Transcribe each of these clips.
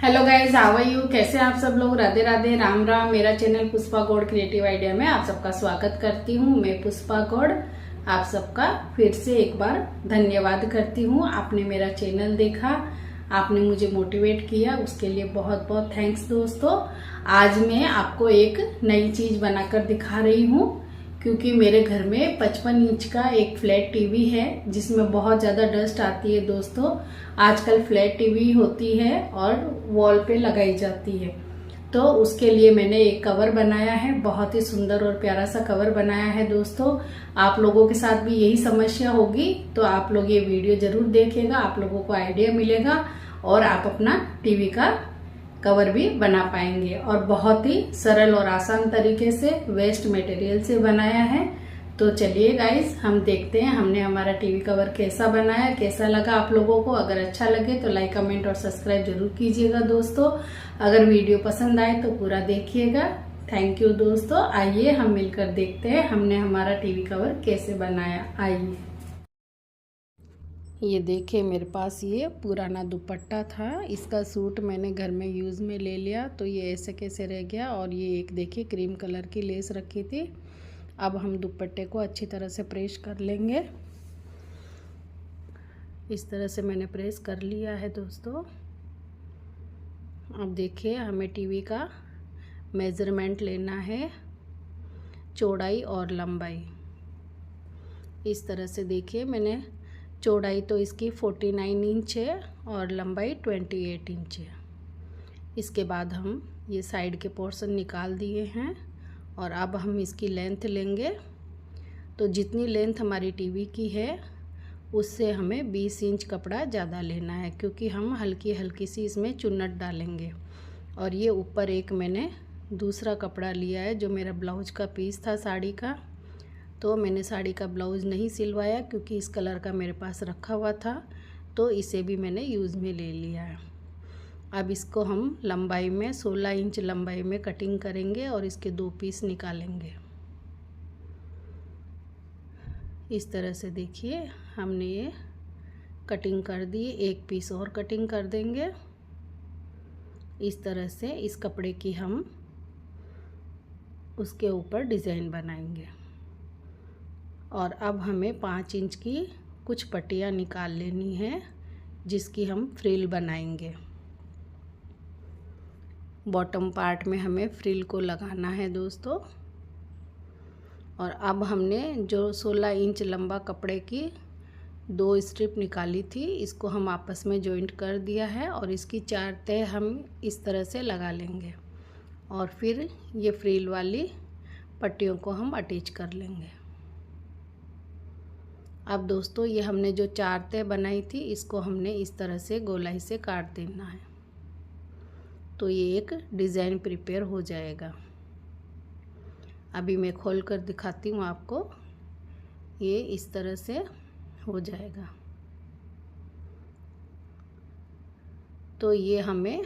Hello guys, how are you. कैसे आप सब लोग। राधे राधे, राम राम। मेरा channel Pushpa Gaur creative idea में आप सबका स्वागत करती हूँ। मैं पुष्पा गौड़ आप सबका फिर से एक बार धन्यवाद करती हूँ। आपने मेरा चैनल देखा, आपने मुझे मोटिवेट किया, उसके लिए बहुत बहुत थैंक्स दोस्तों। आज मैं आपको एक नई चीज बनाकर दिखा रही हूँ, क्योंकि मेरे घर में 55 इंच का एक फ्लैट टीवी है जिसमें बहुत ज़्यादा डस्ट आती है दोस्तों। आजकल फ्लैट टीवी होती है और वॉल पे लगाई जाती है, तो उसके लिए मैंने एक कवर बनाया है। बहुत ही सुंदर और प्यारा सा कवर बनाया है दोस्तों। आप लोगों के साथ भी यही समस्या होगी तो आप लोग ये वीडियो जरूर देखिएगा, आप लोगों को आइडिया मिलेगा और आप अपना टीवी का कवर भी बना पाएंगे। और बहुत ही सरल और आसान तरीके से वेस्ट मटेरियल से बनाया है। तो चलिए गाइस, हम देखते हैं हमने हमारा टीवी कवर कैसा बनाया, कैसा लगा आप लोगों को। अगर अच्छा लगे तो लाइक, कमेंट और सब्सक्राइब जरूर कीजिएगा दोस्तों। अगर वीडियो पसंद आए तो पूरा देखिएगा। थैंक यू दोस्तों। आइए हम मिलकर देखते हैं हमने हमारा टीवी कवर कैसे बनाया। आइए। ये देखिए, मेरे पास ये पुराना दुपट्टा था, इसका सूट मैंने घर में यूज़ में ले लिया तो ये ऐसे कैसे रह गया। और ये एक देखिए क्रीम कलर की लेस रखी थी। अब हम दुपट्टे को अच्छी तरह से प्रेस कर लेंगे। इस तरह से मैंने प्रेस कर लिया है दोस्तों। अब देखिए, हमें टीवी का मेज़रमेंट लेना है, चौड़ाई और लंबाई। इस तरह से देखिए, मैंने चौड़ाई तो इसकी 49 इंच है और लंबाई 28 इंच है। इसके बाद हम ये साइड के पोर्शन निकाल दिए हैं और अब हम इसकी लेंथ लेंगे। तो जितनी लेंथ हमारी टीवी की है उससे हमें 20 इंच कपड़ा ज़्यादा लेना है, क्योंकि हम हल्की हल्की सी इसमें चुन्नट डालेंगे। और ये ऊपर एक मैंने दूसरा कपड़ा लिया है जो मेरा ब्लाउज का पीस था साड़ी का। तो मैंने साड़ी का ब्लाउज़ नहीं सिलवाया क्योंकि इस कलर का मेरे पास रखा हुआ था, तो इसे भी मैंने यूज़ में ले लिया है। अब इसको हम लंबाई में 16 इंच लंबाई में कटिंग करेंगे और इसके 2 पीस निकालेंगे। इस तरह से देखिए, हमने ये कटिंग कर दी। एक पीस और कटिंग कर देंगे। इस तरह से इस कपड़े की हम उसके ऊपर डिज़ाइन बनाएंगे। और अब हमें 5 इंच की कुछ पट्टियाँ निकाल लेनी है जिसकी हम फ्रिल बनाएंगे। बॉटम पार्ट में हमें फ्रिल को लगाना है दोस्तों। और अब हमने जो 16 इंच लंबा कपड़े की 2 स्ट्रिप निकाली थी, इसको हम आपस में जॉइंट कर दिया है और इसकी 4 तह हम इस तरह से लगा लेंगे। और फिर ये फ्रिल वाली पट्टियों को हम अटैच कर लेंगे। अब दोस्तों, ये हमने जो 4 तह बनाई थी इसको हमने इस तरह से गोलाई से काट देना है, तो ये एक डिज़ाइन प्रिपेयर हो जाएगा। अभी मैं खोल कर दिखाती हूँ आपको। ये इस तरह से हो जाएगा। तो ये हमें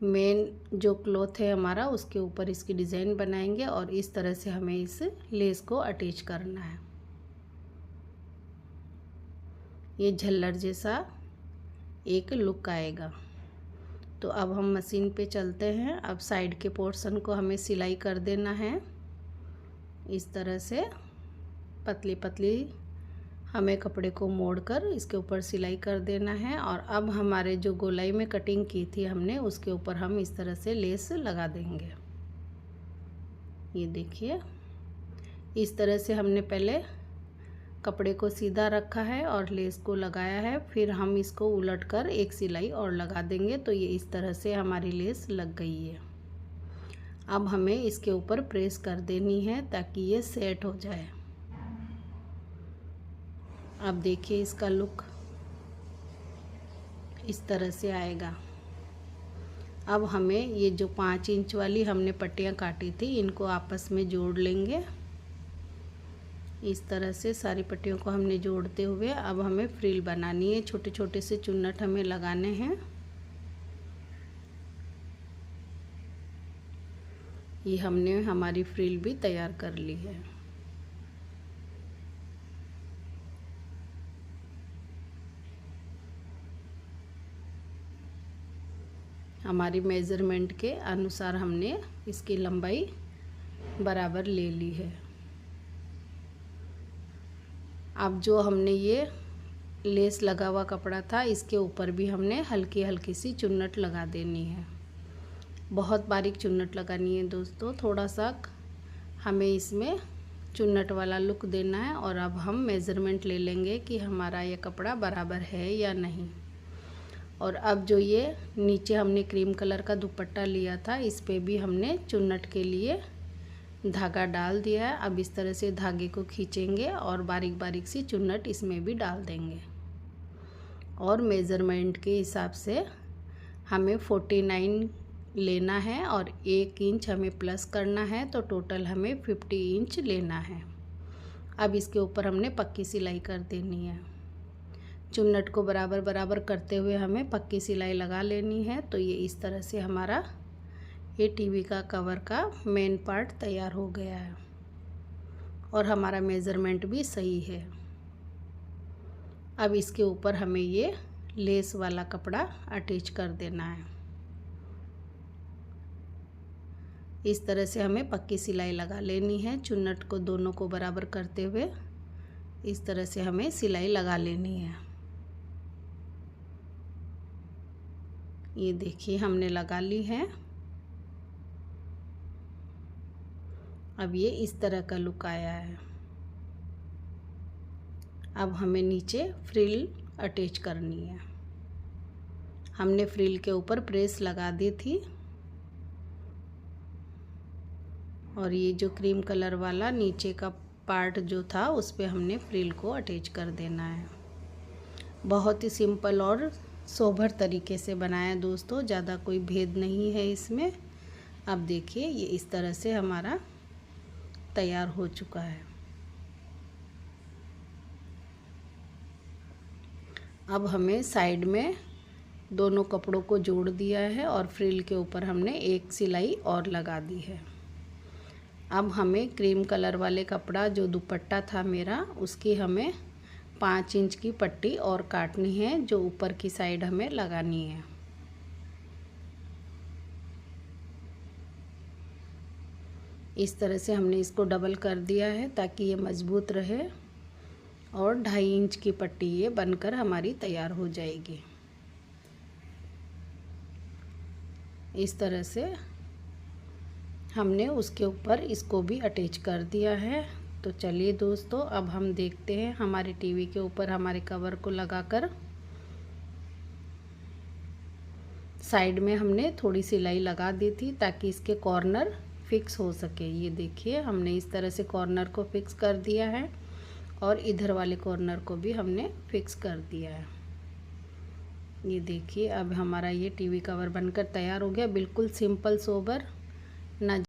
मेन जो क्लॉथ है हमारा उसके ऊपर इसकी डिज़ाइन बनाएंगे और इस तरह से हमें इस लेस को अटैच करना है। ये झल्लर जैसा एक लुक आएगा। तो अब हम मशीन पे चलते हैं। अब साइड के पोर्शन को हमें सिलाई कर देना है। इस तरह से पतली पतली हमें कपड़े को मोड़कर इसके ऊपर सिलाई कर देना है। और अब हमारे जो गोलाई में कटिंग की थी हमने, उसके ऊपर हम इस तरह से लेस लगा देंगे। ये देखिए, इस तरह से हमने पहले कपड़े को सीधा रखा है और लेस को लगाया है, फिर हम इसको उलटकर एक सिलाई और लगा देंगे। तो ये इस तरह से हमारी लेस लग गई है। अब हमें इसके ऊपर प्रेस कर देनी है ताकि ये सेट हो जाए। अब देखिए, इसका लुक इस तरह से आएगा। अब हमें ये जो 5 इंच वाली हमने पट्टियाँ काटी थी इनको आपस में जोड़ लेंगे। इस तरह से सारी पट्टियों को हमने जोड़ते हुए अब हमें फ्रिल बनानी है। छोटे छोटे से चुन्नट हमें लगाने हैं। ये हमने हमारी फ्रिल भी तैयार कर ली है। हमारी मेज़रमेंट के अनुसार हमने इसकी लंबाई बराबर ले ली है। अब जो हमने ये लेस लगा हुआ कपड़ा था, इसके ऊपर भी हमने हल्की हल्की सी चुन्नट लगा देनी है। बहुत बारीक चुन्नट लगानी है दोस्तों, थोड़ा सा हमें इसमें चुन्नट वाला लुक देना है। और अब हम मेज़रमेंट ले लेंगे कि हमारा ये कपड़ा बराबर है या नहीं। और अब जो ये नीचे हमने क्रीम कलर का दुपट्टा लिया था, इस पे भी हमने चुन्नट के लिए धागा डाल दिया है। अब इस तरह से धागे को खींचेंगे और बारीक बारीक सी चुन्नट इसमें भी डाल देंगे। और मेज़रमेंट के हिसाब से हमें 49 लेना है और 1 इंच हमें प्लस करना है, तो टोटल हमें 50 इंच लेना है। अब इसके ऊपर हमने पक्की सिलाई कर देनी है। चुन्नट को बराबर बराबर करते हुए हमें पक्की सिलाई लगा लेनी है। तो ये इस तरह से हमारा ये टीवी का कवर का मेन पार्ट तैयार हो गया है और हमारा मेज़रमेंट भी सही है। अब इसके ऊपर हमें ये लेस वाला कपड़ा अटैच कर देना है। इस तरह से हमें पक्की सिलाई लगा लेनी है। चुन्नट को दोनों को बराबर करते हुए इस तरह से हमें सिलाई लगा लेनी है। ये देखिए हमने लगा ली है। अब ये इस तरह का लुक आया है। अब हमें नीचे फ्रिल अटैच करनी है। हमने फ्रिल के ऊपर प्रेस लगा दी थी और ये जो क्रीम कलर वाला नीचे का पार्ट जो था, उस पे हमने फ्रिल को अटैच कर देना है। बहुत ही सिंपल और सोबर तरीके से बनाया दोस्तों, ज़्यादा कोई भेद नहीं है इसमें। अब देखिए ये इस तरह से हमारा तैयार हो चुका है। अब हमें साइड में दोनों कपड़ों को जोड़ दिया है और फ्रिल के ऊपर हमने एक सिलाई और लगा दी है। अब हमें क्रीम कलर वाले कपड़ा जो दुपट्टा था मेरा, उसकी हमें 5 इंच की पट्टी और काटनी है, जो ऊपर की साइड हमें लगानी है। इस तरह से हमने इसको डबल कर दिया है ताकि ये मजबूत रहे और 2.5 इंच की पट्टी ये बनकर हमारी तैयार हो जाएगी। इस तरह से हमने उसके ऊपर इसको भी अटैच कर दिया है। तो चलिए दोस्तों, अब हम देखते हैं हमारे टीवी के ऊपर हमारे कवर को लगाकर साइड में हमने थोड़ी सिलाई लगा दी थी ताकि इसके कॉर्नर फिक्स हो सके। ये देखिए हमने इस तरह से कॉर्नर को फिक्स कर दिया है और इधर वाले कॉर्नर को भी हमने फिक्स कर दिया है। ये देखिए अब हमारा ये टीवी कवर बनकर तैयार हो गया। बिल्कुल सिंपल सोबर, ना